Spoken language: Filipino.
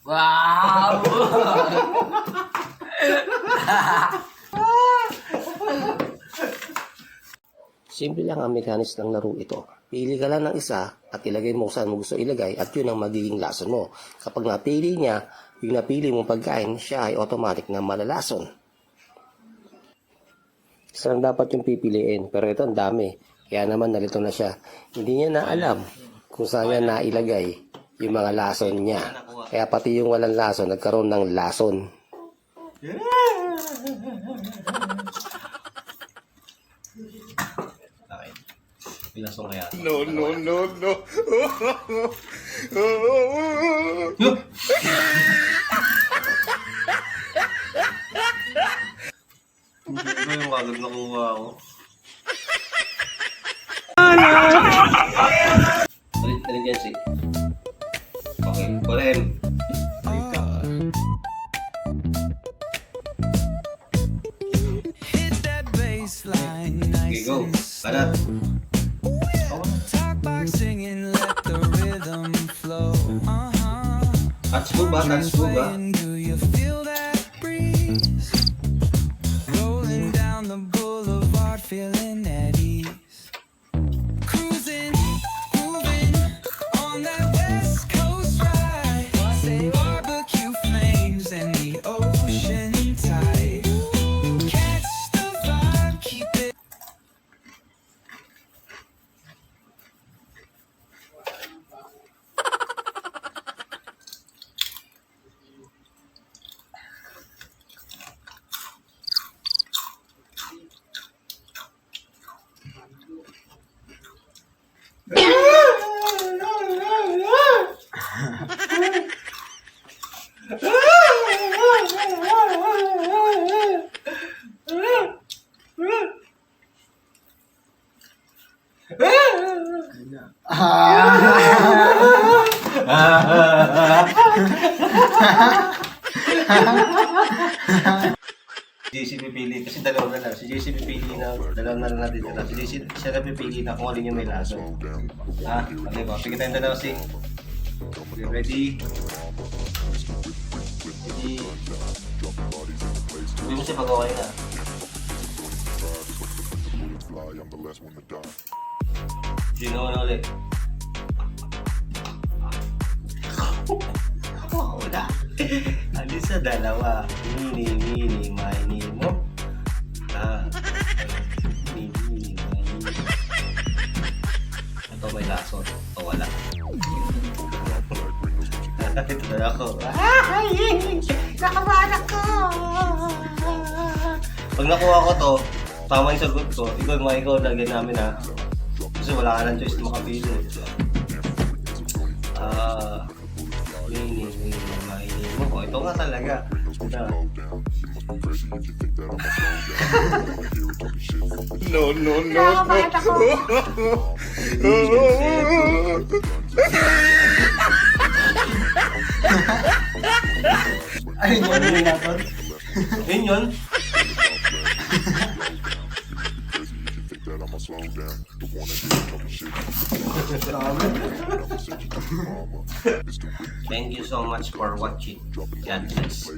Wow! Simple lang ang mekanis ng laro ito. Pili ka lang ng isa at ilagay mo saan mo gusto ilagay at yun ang magiging lason mo. Kapag napili niya, yung napili mong pagkain, siya ay automatic na malalason. Isa lang dapat yung pipiliin, pero ito ang dami. Kaya naman nalito na siya. Hindi niya na alam kung saan niya nailagay yung mga lason niya. Kaya pati yung walang lason, nagkaroon ng lason. Okay. Pinasong kaya. No. Ano yung agad nakuha ko? Palit yan si. Okay, parin. Okay, go. Parat. Singing, let the rhythm flow. Touch mo ba? Touch mo ba? Do you feel that breeze? Rolling down the boulevard, feeling at ease. Cruising, moving on that West Coast ride. Say barbecue flames and the ocean tide. Catch the vibe, keep it. JC pipili kasi dalawa na lang. Si JC pipili na dalawa na lang natin dalawa. Si JC siya na pipili na kung alin yung may laso. Ha? Okay ba? Sige tayong dalawa si. Okay, ready? Ready? Sabi mo siya pag okay na. Gino na ulit. Wala. Alis sa dalawa. Mini, mini mo. Mini. Ito may lason. Ito wala. Ito na ako. Nakabanak ko! Pag nakuha ko to, tama yung sagot ko. Ikaw lagyan namin ha. Kasi wala ka ng choice na makapili. Mini mo. Ito nga talaga. No. Nakabanak ako! Ay, ano yun natin? Ayun yun. Thank you so much for watching. God bless.